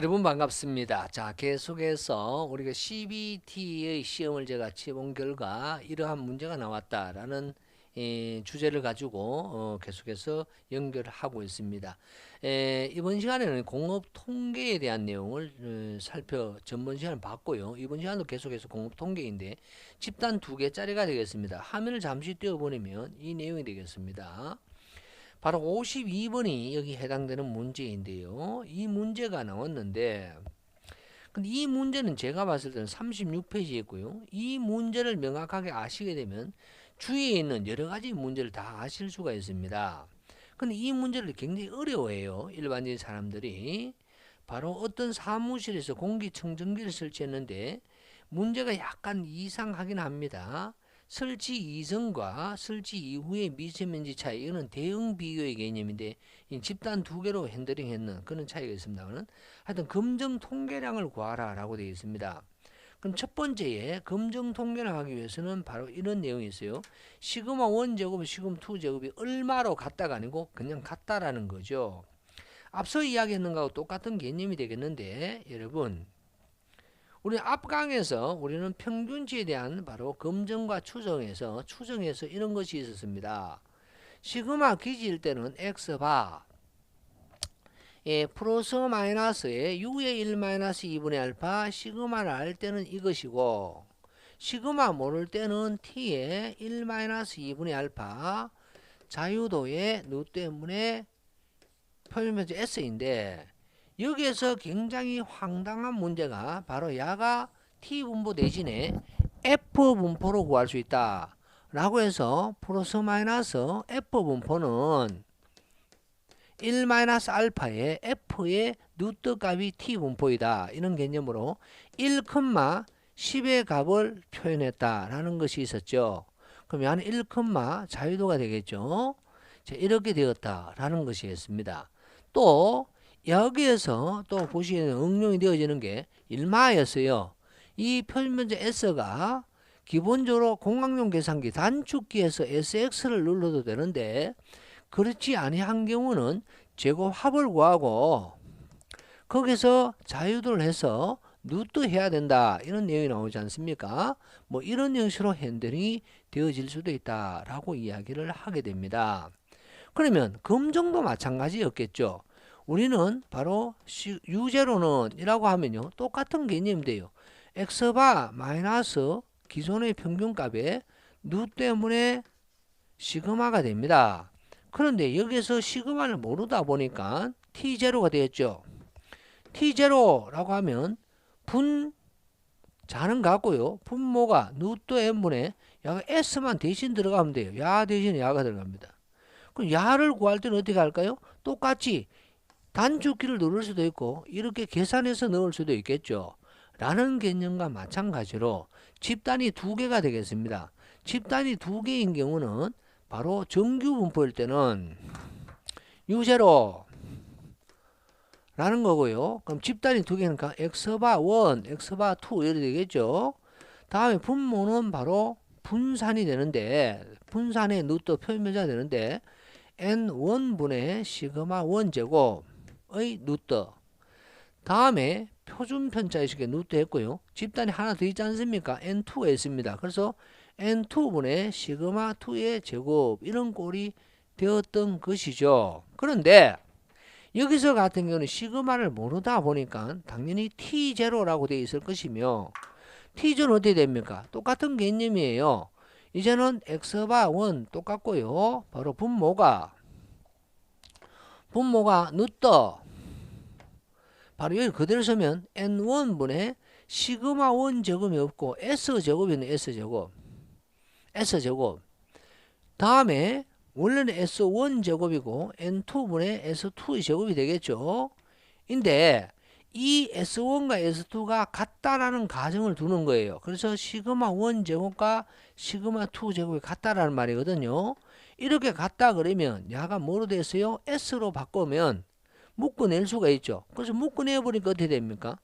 여러분 반갑습니다. 자, 계속해서 우리가 CBT의 시험을 제가 치본 결과 이러한 문제가 나왔다라는 주제를 가지고 계속해서 연결을 하고 있습니다. 이번 시간에는 공업 통계에 대한 내용을 전번 시간을 봤고요. 이번 시간도 계속해서 공업 통계인데 집단 2개짜리가 되겠습니다. 화면을 잠시 띄워보내면 이 내용이 되겠습니다. 바로 52번이 여기 해당되는 문제인데요. 이 문제가 나왔는데 근데 이 문제는 제가 봤을 때는 36페이지였고요. 이 문제를 명확하게 아시게 되면 주위에 있는 여러 가지 문제를 다 아실 수가 있습니다. 근데 이 문제를 굉장히 어려워해요. 일반적인 사람들이. 바로 어떤 사무실에서 공기청정기를 설치했는데 문제가 약간 이상하긴 합니다. 설치 이전과 설치 이후의 미세먼지 차이, 이거는 대응 비교의 개념인데 집단 2개로 핸들링했는 그런 차이가 있습니다. 하여튼 검정 통계량을 구하라 라고 되어 있습니다. 그럼 첫 번째에 검정 통계를 하기 위해서는 바로 이런 내용이 있어요. 시그마 1 제곱, 시그마 2 제곱이 얼마로 같다가 아니고 그냥 같다라는 거죠. 앞서 이야기했는 거하고 똑같은 개념이 되겠는데 여러분, 우리 앞강에서 우리는 평균치에 대한 바로 검정과 추정해서 이런 것이 있었습니다. 시그마 기지일 때는 x바 플러스 마이너스의 u의 1 마이너스 2분의 알파, 시그마를 알 때는 이것이고 시그마 모를 때는 t의 1 마이너스 2분의 알파 자유도의 누 때문에 표현면적 s인데, 여기에서 굉장히 황당한 문제가 바로 야가 t분포 대신에 f분포로 구할 수 있다 라고 해서 플러스 마이너스 f분포는 1 마이너스 알파의 f의 루트 값이 t분포이다, 이런 개념으로 1, 10의 값을 표현했다라는 것이 있었죠. 그럼 야는 1, 자유도가 되겠죠. 자, 이렇게 되었다라는 것이었습니다. 또 여기에서 또 보시기에는 응용이 되어지는 게 일마였어요. 이 표면적 S가 기본적으로 공학용 계산기 단축키에서 SX를 눌러도 되는데 그렇지 아니한 경우는 제곱합을 구하고 거기서 자유도를 해서 루트 해야 된다, 이런 내용이 나오지 않습니까? 뭐 이런 형식으로 핸들링이 되어질 수도 있다라고 이야기를 하게 됩니다. 그러면 검정도 마찬가지였겠죠. 우리는 바로 U0는 이라고 하면요 똑같은 개념인데요. X바 마이너스 기존의 평균값에 누 때문에 시그마가 됩니다. 그런데 여기서 시그마를 모르다 보니까 T0가 되었죠. T0라고 하면 자는 같고요. 분모가 누또 n분의 야가 S만 대신 들어가면 돼요. 야 대신에 야가 들어갑니다. 그럼 야를 구할 때는 어떻게 할까요? 똑같이 단축키를 누를 수도 있고 이렇게 계산해서 넣을 수도 있겠죠. 라는 개념과 마찬가지로 집단이 2개가 되겠습니다. 집단이 2개인 경우는 바로 정규 분포일 때는 U0 라는 거고요. 그럼 집단이 2개니까 x바 1, x바 2 이렇게 되겠죠. 다음에 분모는 바로 분산이 되는데, 분산의 루트 표면자가 되는데 n1분의 시그마 1제곱의 루트, 다음에 표준 편차의식의 루트 했고요. 집단이 하나 더 있지 않습니까? n2가 있습니다. 그래서 n2분의 시그마 2의 제곱, 이런 꼴이 되었던 것이죠. 그런데 여기서 같은 경우는 시그마를 모르다 보니까 당연히 T0라고 되어 있을 것이며, T0는 어떻게 됩니까? 똑같은 개념이에요. 이제는 X바 1 똑같고요. 바로 분모가 누트, 바로 여기 그대로 쓰면 N1분의 시그마 1 제곱이 없고 S제곱이 있는 S제곱. 다음에 원래는 S1 제곱이고 N2분의 S2 제곱이 되겠죠. 인데 이 S1과 S2가 같다라는 가정을 두는 거예요. 그래서 시그마 1 제곱과 시그마 2 제곱이 같다라는 말이거든요. 이렇게 같다 그러면 야가 뭐로 됐어요? S로 바꾸면 묶어낼 수가 있죠. 그래서 묶어내버리니까 어떻게 됩니까?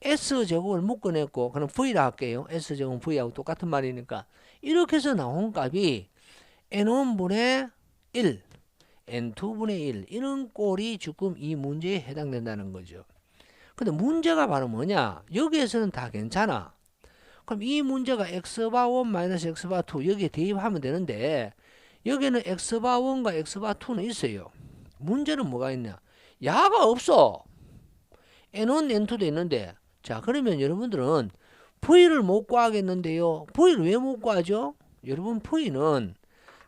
S제곱을 묶어냈고, 그럼 V라 할게요. S제곱은 V하고 똑같은 말이니까. 이렇게 해서 나온 값이 N1분의 1, N2분의 1, 이런 꼴이 지금 이 문제에 해당된다는 거죠. 근데 문제가 바로 뭐냐? 여기에서는 다 괜찮아. 그럼 이 문제가 x바 1 마이너스 x바 2 여기에 대입하면 되는데 여기는 x바 1과 x바 2는 있어요. 문제는 뭐가 있냐? 야가 없어. n1, n2도 있는데 자 그러면 여러분들은 v를 못 구하겠는데요. v를 왜 못 구하죠? 여러분 v는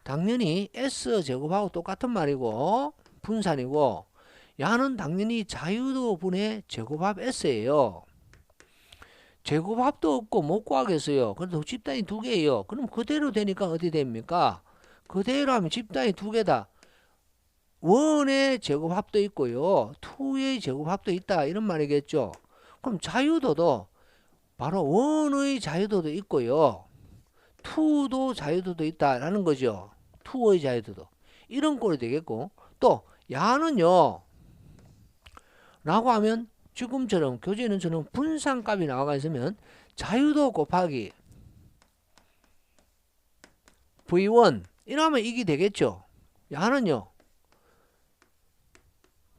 당연히 s제곱하고 똑같은 말이고 분산이고 야는 당연히 자유도 분의 제곱합 s예요. 제곱합도 없고 못 구하겠어요. 그래도 집단이 두 개예요. 그럼 그대로 되니까 어디 됩니까? 그대로 하면 집단이 두 개다. 1의 제곱합도 있고요. 2의 제곱합도 있다. 이런 말이겠죠. 그럼 자유도도 바로 1의 자유도도 있고요. 2도 자유도도 있다라는 거죠. 2의 자유도도. 이런 꼴이 되겠고 또 야는요. 라고 하면 지금처럼 교재는처럼 분산값이 나와가 있으면 자유도 곱하기 V1 이러면 이게 되겠죠. 야는요.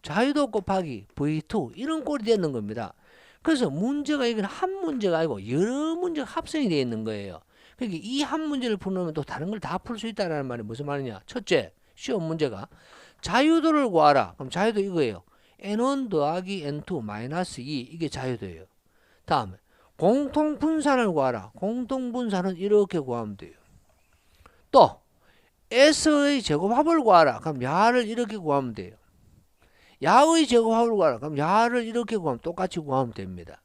자유도 곱하기 V2 이런 꼴이 되는 겁니다. 그래서 문제가 이건 한 문제가 아니고 여러 문제가 합성이 되어 있는 거예요. 그러니까 이 한 문제를 풀면 또 다른 걸 다 풀 수 있다는 말이 무슨 말이냐. 첫째 시험 문제가 자유도를 구하라. 그럼 자유도 이거예요. n1 더하기 n2 마이너스 2 이게 자유도예요. 다음에 공통분산을 구하라. 공통분산은 이렇게 구하면 돼요. 또 s의 제곱합을 구하라. 그럼 야를 이렇게 구하면 돼요. 야의 제곱합을 구하라. 그럼 야를 이렇게 구하면 똑같이 구하면 됩니다.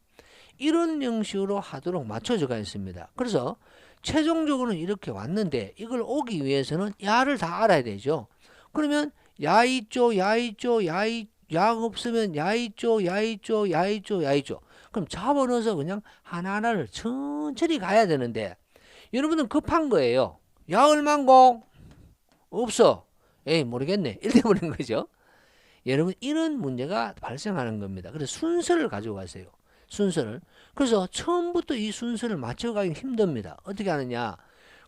이런 형식으로 하도록 맞춰져가 있습니다. 그래서 최종적으로는 이렇게 왔는데 이걸 오기 위해서는 야를 다 알아야 되죠. 그러면 야 있죠, 야 있죠, 야 없으면 야 있죠, 야 있죠, 야 있죠, 야 있죠. 그럼 잡아넣어서 그냥 하나하나를 천천히 가야 되는데 여러분은 급한 거예요. 야 얼만고? 없어. 에이 모르겠네. 이렇게 버린 거죠. 여러분 이런 문제가 발생하는 겁니다. 그래서 순서를 가지고 가세요. 순서를. 그래서 처음부터 이 순서를 맞춰가기 힘듭니다. 어떻게 하느냐.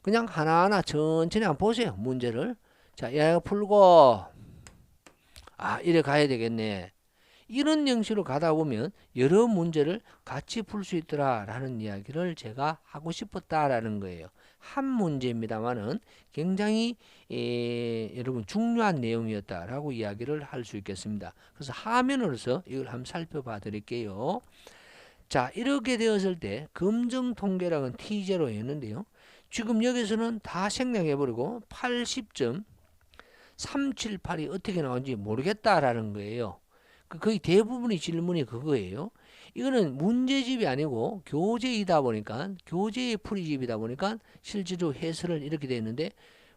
그냥 하나하나 천천히 한번 보세요. 문제를. 자, 얘가 풀고 이래 가야 되겠네. 이런 형식으로 가다 보면 여러 문제를 같이 풀 수 있더라 라는 이야기를 제가 하고 싶었다라는 거예요. 한 문제입니다만은 굉장히 여러분 중요한 내용이었다라고 이야기를 할 수 있겠습니다. 그래서 화면으로서 이걸 한번 살펴봐 드릴게요. 자, 이렇게 되었을 때 검정 통계량은 T0였는데요. 지금 여기서는 다 생략해버리고 80.378이 어떻게 나온지 모르겠다라는 거예요. 거의 대부분의 질문이 그거예요. 이거는 문제집이 아니고 교재이다 보니까 교재의 풀이집이다 보니까 실제로 해설은 이렇게 되어 있는데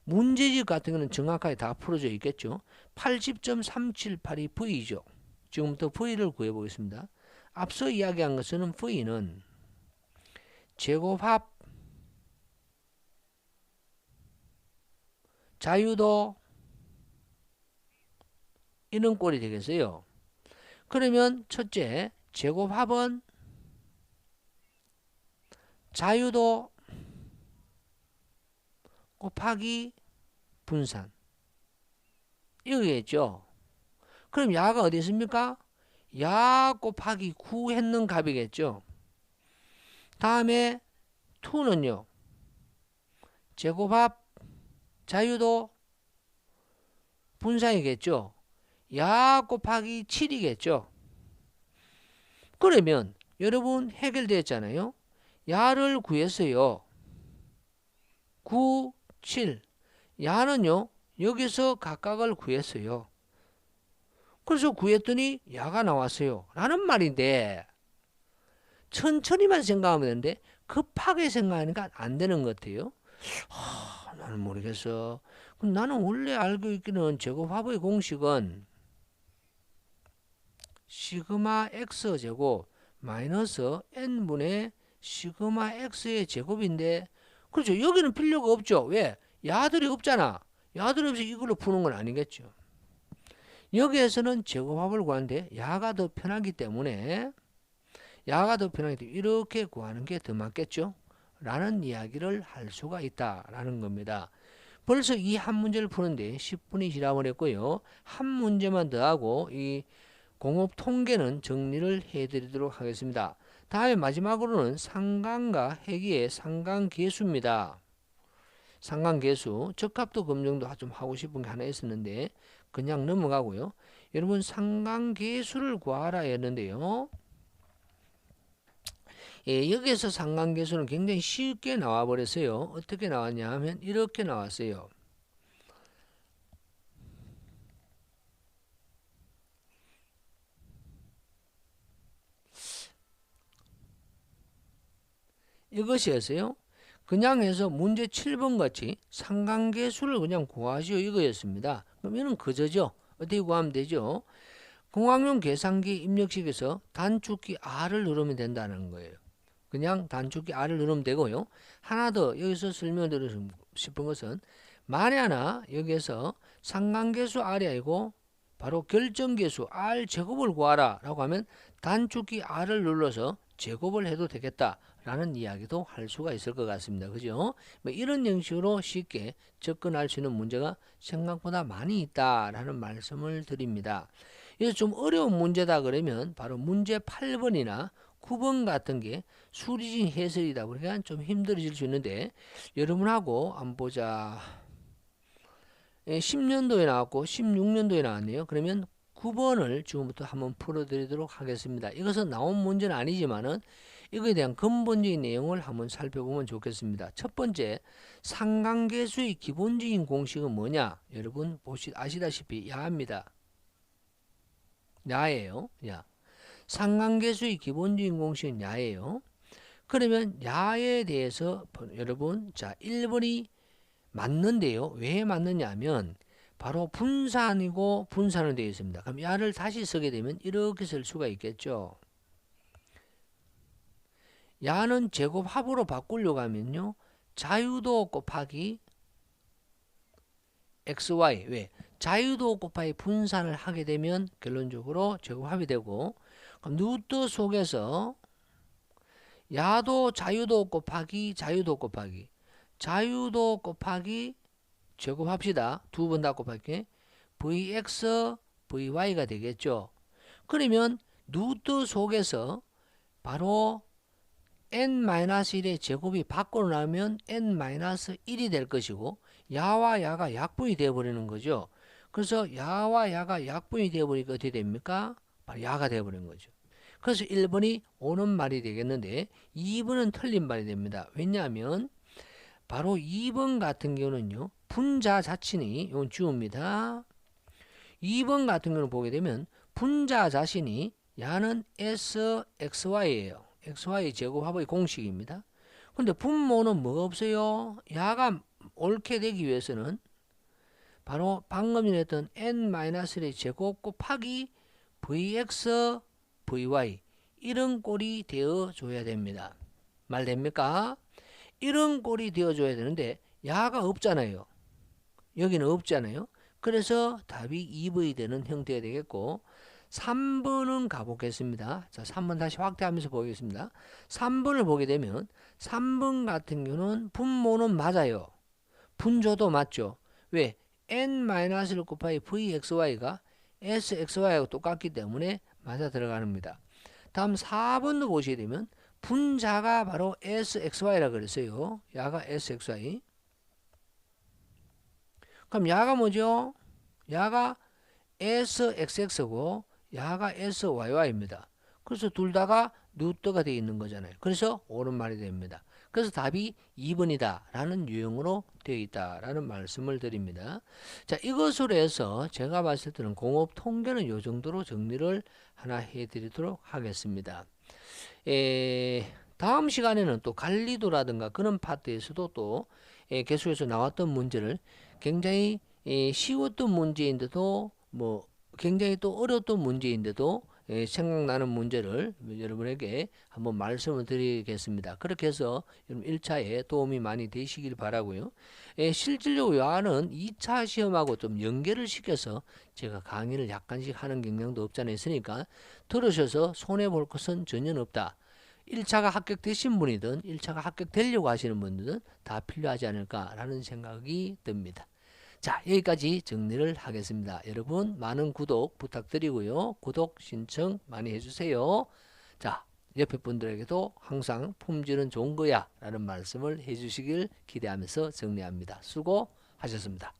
문제집 같은 거는 정확하게 다 풀어져 있겠죠. 80.378이 V죠. 지금부터 V를 구해보겠습니다. 앞서 이야기한 것은 V는 제곱합 자유도 이런 꼴이 되겠어요. 그러면 첫째 제곱합은 자유도 곱하기 분산 이거겠죠. 그럼 야가 어디 있습니까? 야 곱하기 9 했는 값이겠죠. 다음에 2는요. 제곱합 자유도 분산이겠죠. 야 곱하기 7이겠죠. 그러면 여러분 해결됐잖아요. 야를 구했어요. 9, 7. 야는요. 여기서 각각을 구했어요. 그래서 구했더니 야가 나왔어요. 라는 말인데 천천히만 생각하면 되는데 급하게 생각하니까 안 되는 것 같아요. 나는 모르겠어. 그럼 나는 원래 알고 있기는 제곱합의 공식은 시그마 x 제곱 마이너스 n분의 시그마 x의 제곱인데 그렇죠. 여기는 필요가 없죠. 왜? 야들이 없잖아. 야들이 없이 이걸로 푸는 건 아니겠죠. 여기에서는 제곱합을 구하는데 야가 더 편하기 때문에 이렇게 구하는 게 더 맞겠죠. 라는 이야기를 할 수가 있다라는 겁니다. 벌써 이 한 문제를 푸는데 10분이 지나버렸고요. 한 문제만 더 하고 이 공업 통계는 정리를 해드리도록 하겠습니다. 다음에 마지막으로는 상관과 해기의 상관계수입니다. 상관계수, 적합도 검증도 좀 하고 싶은 게 하나 있었는데 그냥 넘어가고요. 여러분 상관계수를 구하라 했는데요. 여기에서 상관계수는 굉장히 쉽게 나와 버렸어요. 어떻게 나왔냐 하면 이렇게 나왔어요. 이것이었어요. 그냥 해서 문제 7번 같이 상관계수를 그냥 구하시오 이거였습니다. 그럼 이는 그저죠. 어떻게 구하면 되죠? 공학용 계산기 입력식에서 단축키 R을 누르면 된다는 거예요. 그냥 단축키 R을 누르면 되고요. 하나 더 여기서 설명드리고 싶은 것은 만에 하나 여기에서 상관계수 R이 아니고 바로 결정계수 R 제곱을 구하라 라고 하면 단축키 R을 눌러서 제곱을 해도 되겠다 라는 이야기도 할 수가 있을 것 같습니다. 그죠? 뭐 이런 형식으로 쉽게 접근할 수 있는 문제가 생각보다 많이 있다라는 말씀을 드립니다. 그래서 좀 어려운 문제다 그러면 바로 문제 8번이나 9번 같은 게 수리진 해설이다 보니까 좀 힘들어질 수 있는데 여러분하고 한번 보자. 10년도에 나왔고 16년도에 나왔네요. 그러면 9번을 지금부터 한번 풀어드리도록 하겠습니다. 이것은 나온 문제는 아니지만은 이거에 대한 근본적인 내용을 한번 살펴보면 좋겠습니다. 첫 번째, 상관계수의 기본적인 공식은 뭐냐? 여러분 아시다시피 야입니다. 야예요. 야. 상관계수의 기본적인 공식은 야예요. 그러면 야에 대해서 여러분 자 1번이 맞는데요. 왜 맞느냐 하면 바로 분산이고 분산으로 되어 있습니다. 그럼 야를 다시 쓰게 되면 이렇게 쓸 수가 있겠죠. 야는 제곱합으로 바꾸려고 하면요. 자유도 곱하기 xy. 왜? 자유도 곱하기 분산을 하게 되면 결론적으로 제곱합이 되고 그럼 루트 속에서 야도 자유도 곱하기 자유도 곱하기 자유도 곱하기 제곱합시다. 두 번 다 곱할게. vx, vy가 되겠죠. 그러면 루트 속에서 바로 n-1의 제곱이 밖으로 나오면 n-1이 될 것이고 야와 야가 약분이 되어버리는 거죠. 그래서 야와 야가 약분이 되어버리니까 어떻게 됩니까? 바로 야가 되어버리는 거죠. 그래서 1번이 옳은 말이 되겠는데 2번은 틀린 말이 됩니다. 왜냐하면 바로 2번 같은 경우는요. 분자 자신이 이건 주어입니다. 2번 같은 경우는 보게 되면 분자 자신이 야는 sxy예요. xy 제곱합의 공식입니다. 근데 분모는 뭐가 없어요? 야가 옳게 되기 위해서는 바로 방금 전에 했던 n-1의 제곱 곱하기 vx, vy 이런 꼴이 되어줘야 됩니다. 말 됩니까? 이런 꼴이 되어줘야 되는데 야가 없잖아요. 여기는 없잖아요. 그래서 답이 2번이 되는 형태가 되겠고 3번은 가보겠습니다. 자, 3번 다시 확대하면서 보겠습니다. 3번을 보게 되면 3번 같은 경우는 분모는 맞아요. 분조도 맞죠. 왜? n-1 곱하기 vxy가 sxy하고 똑같기 때문에 맞아 들어갑니다. 다음 4번도 보시게 되면 분자가 바로 sxy라 그랬어요. 야가 sxy. 그럼 야가 뭐죠? 야가 sxx고 야가 syy입니다. 그래서 둘 다가 루트가 되어 있는 거잖아요. 그래서 옳은 말이 됩니다. 그래서 답이 2번이다 라는 유형으로 되어 있다 라는 말씀을 드립니다. 자, 이것으로 해서 제가 봤을 때는 공업 통계는 이 정도로 정리를 하나 해드리도록 하겠습니다. 다음 시간에는 또 관리도라든가 그런 파트에서도 또 계속해서 나왔던 문제를 굉장히 쉬웠던 문제인데도 뭐 굉장히 또 어려웠던 문제인데도 생각나는 문제를 여러분에게 한번 말씀을 드리겠습니다. 그렇게 해서 여러분 1차에 도움이 많이 되시길 바라고요. 실질적으로 야는 2차 시험하고 좀 연계를 시켜서 제가 강의를 약간씩 하는 경향도 없잖아요. 있으니까 들으셔서 손해볼 것은 전혀 없다. 1차가 합격되신 분이든 1차가 합격되려고 하시는 분들은 다 필요하지 않을까라는 생각이 듭니다. 자, 여기까지 정리를 하겠습니다. 여러분 많은 구독 부탁드리고요. 구독 신청 많이 해주세요. 자, 옆에 분들에게도 항상 품질은 좋은 거야 라는 말씀을 해주시길 기대하면서 정리합니다. 수고하셨습니다.